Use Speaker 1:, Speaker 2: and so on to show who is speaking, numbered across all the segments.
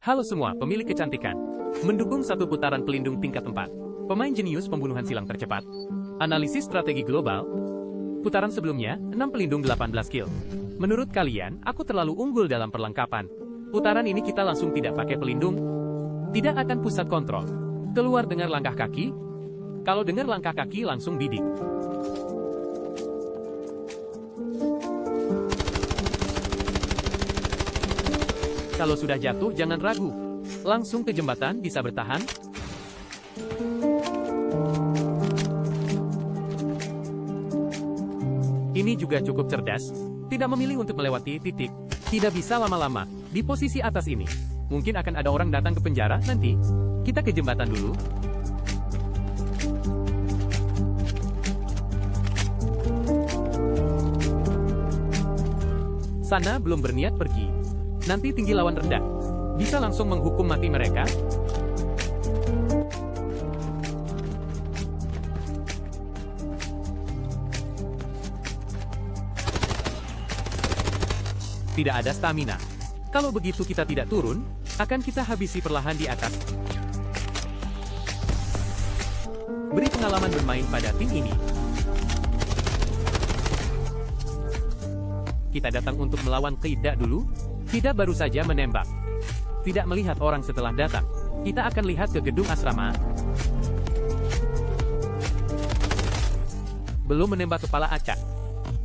Speaker 1: Halo semua pemilik kecantikan. Mendukung satu putaran pelindung tingkat 4. Pemain jenius pembunuhan silang tercepat. Analisis strategi global. Putaran sebelumnya, 6 pelindung 18 kill. Menurut kalian, aku terlalu unggul dalam perlengkapan. Putaran ini kita langsung tidak pakai pelindung. Tidak akan pusat kontrol. Keluar dengar langkah kaki. Kalau dengar langkah kaki langsung bidik. Kalau sudah jatuh, jangan ragu. Langsung ke jembatan, bisa bertahan. Ini juga cukup cerdas. Tidak memilih untuk melewati titik. Tidak bisa lama-lama. Di posisi atas ini. Mungkin akan ada orang datang ke penjara nanti. Kita ke jembatan dulu. Sana belum berniat pergi. Nanti tinggi lawan rendah. Bisa langsung menghukum mati mereka. Tidak ada stamina. Kalau begitu kita tidak turun, akan kita habisi perlahan di atas. Beri pengalaman bermain pada tim ini. Kita datang untuk melawan Qida dulu. Tidak baru saja menembak. Tidak melihat orang setelah datang. Kita akan lihat ke gedung asrama. Belum menembak kepala acak.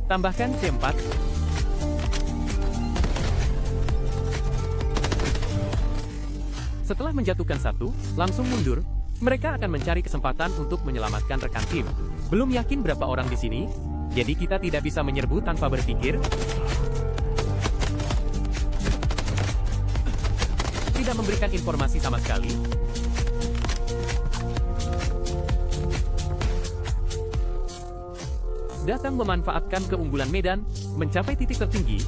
Speaker 1: Tambahkan C4. Setelah menjatuhkan satu, langsung mundur. Mereka akan mencari kesempatan untuk menyelamatkan rekan tim. Belum yakin berapa orang di sini, jadi kita tidak bisa menyerbu tanpa berpikir. Tidak memberikan informasi sama sekali. Datang memanfaatkan keunggulan medan, mencapai titik tertinggi.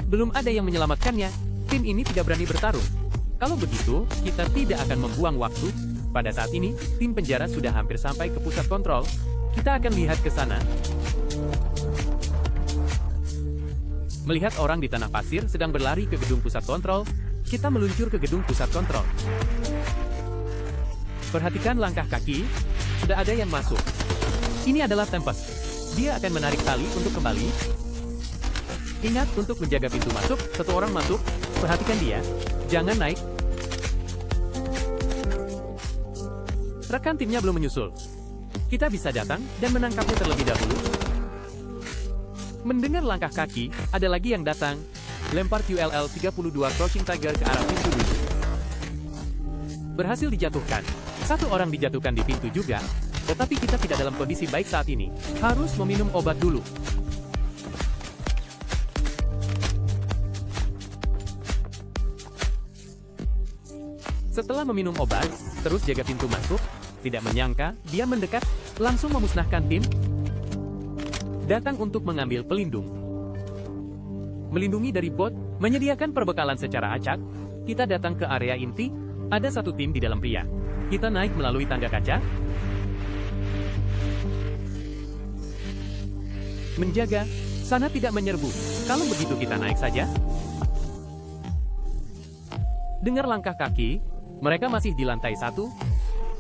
Speaker 1: Belum ada yang menyelamatkannya, tim ini tidak berani bertarung. Kalau begitu, kita tidak akan membuang waktu. Pada saat ini, tim penjara sudah hampir sampai ke pusat kontrol. Kita akan lihat ke sana. Melihat orang di tanah pasir sedang berlari ke gedung pusat kontrol, kita meluncur ke gedung pusat kontrol. Perhatikan langkah kaki, sudah ada yang masuk. Ini adalah Tempest. Dia akan menarik tali untuk kembali. Ingat untuk menjaga pintu masuk, satu orang masuk, perhatikan dia, jangan naik. Rekan timnya belum menyusul. Kita bisa datang dan menangkapnya terlebih dahulu. Mendengar langkah kaki, ada lagi yang datang. Lempar QLL 32 Crouching Tiger ke arah pintu dulu. Berhasil dijatuhkan. Satu orang dijatuhkan di pintu juga. Tetapi kita tidak dalam kondisi baik saat ini. Harus meminum obat dulu. Setelah meminum obat, terus jaga pintu masuk. Tidak menyangka, dia mendekat, langsung memusnahkan tim. Datang untuk mengambil pelindung. Melindungi dari bot, menyediakan perbekalan secara acak. Kita datang ke area inti, ada satu tim di dalam pria. Kita naik melalui tangga kaca. Menjaga, sana tidak menyerbu. Kalau begitu kita naik saja. Dengar langkah kaki, mereka masih di lantai 1.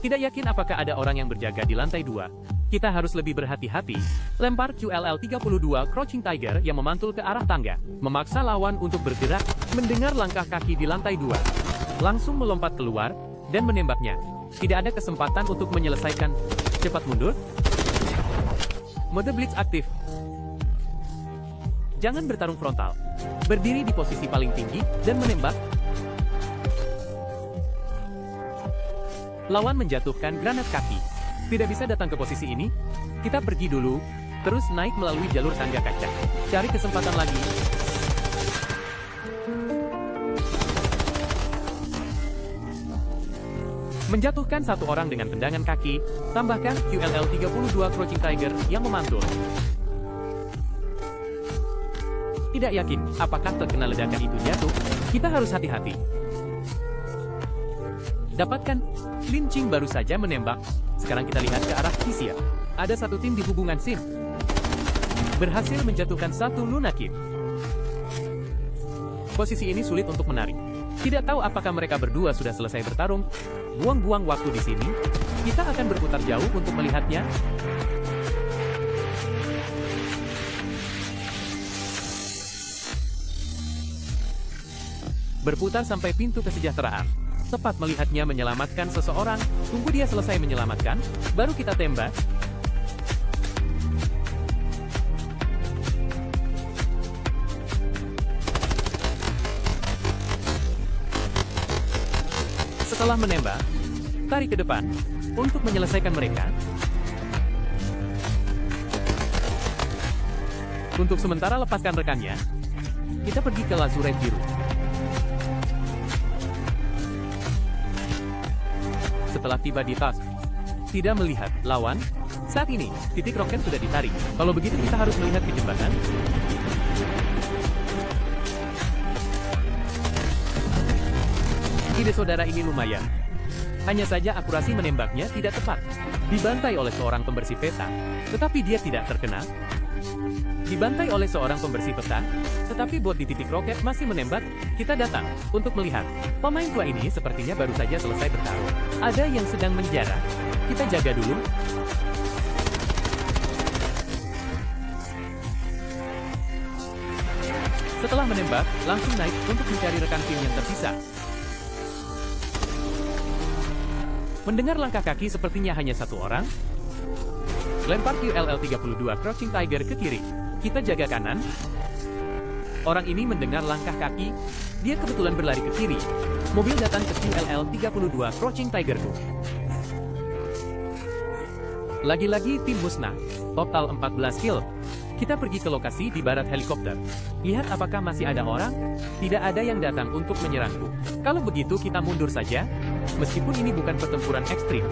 Speaker 1: Tidak yakin apakah ada orang yang berjaga di lantai 2. Kita harus lebih berhati-hati. Lempar QLL 32 Crouching Tiger yang memantul ke arah tangga. Memaksa lawan untuk bergerak. Mendengar langkah kaki di lantai 2. Langsung melompat keluar dan menembaknya. Tidak ada kesempatan untuk menyelesaikan. Cepat mundur. Mode Blitz aktif. Jangan bertarung frontal. Berdiri di posisi paling tinggi dan menembak. Lawan menjatuhkan granat kaki. Tidak bisa datang ke posisi ini. Kita pergi dulu, terus naik melalui jalur tangga kaca. Cari kesempatan lagi. Menjatuhkan satu orang dengan tendangan kaki, tambahkan QLL 32 Crouching Tiger yang memantul. Tidak yakin apakah terkena ledakan itu jatuh, kita harus hati-hati. Dapatkan, Lin Ching baru saja menembak. Sekarang kita lihat ke arah Kisia. Ada satu tim di hubungan SIM. berhasil menjatuhkan satu lunakin. Posisi ini sulit untuk menarik. Tidak tahu apakah mereka berdua sudah selesai bertarung. Buang-buang waktu di sini. Kita akan berputar jauh untuk melihatnya. Berputar sampai pintu kesejahteraan. Tepat melihatnya menyelamatkan seseorang. Tunggu dia selesai menyelamatkan, baru kita tembak. Setelah menembak, tarik ke depan untuk menyelesaikan mereka. Untuk sementara lepaskan rekannya. Kita pergi ke Lazurite biru. Setelah tiba di task, tidak melihat lawan. Saat ini, titik roket sudah ditarik. Kalau begitu kita harus melihat ke jembatan. Ide saudara ini lumayan. Hanya saja akurasi menembaknya tidak tepat. Dibantai oleh seorang pembersih peta, tetapi dia tidak terkena. Dibantai oleh seorang pembersih peta, tetapi bot di titik roket masih menembak. Kita datang untuk melihat. Pemain tua ini sepertinya baru saja selesai bertarung. Ada yang sedang menjarah. Kita jaga dulu. Setelah menembak, langsung naik untuk mencari rekan tim yang tersisa. Mendengar langkah kaki sepertinya hanya satu orang. Lempar QLL-32 Crouching Tiger ke kiri. Kita jaga kanan. Orang ini mendengar langkah kaki. Dia kebetulan berlari ke kiri. Mobil datang ke QLL-32 Crouching Tiger 2. Lagi-lagi tim musnah. Total 14 kill. Kita pergi ke lokasi di barat helikopter. Lihat apakah masih ada orang. Tidak ada yang datang untuk menyerangku. Kalau begitu kita mundur saja. Meskipun ini bukan pertempuran ekstrim.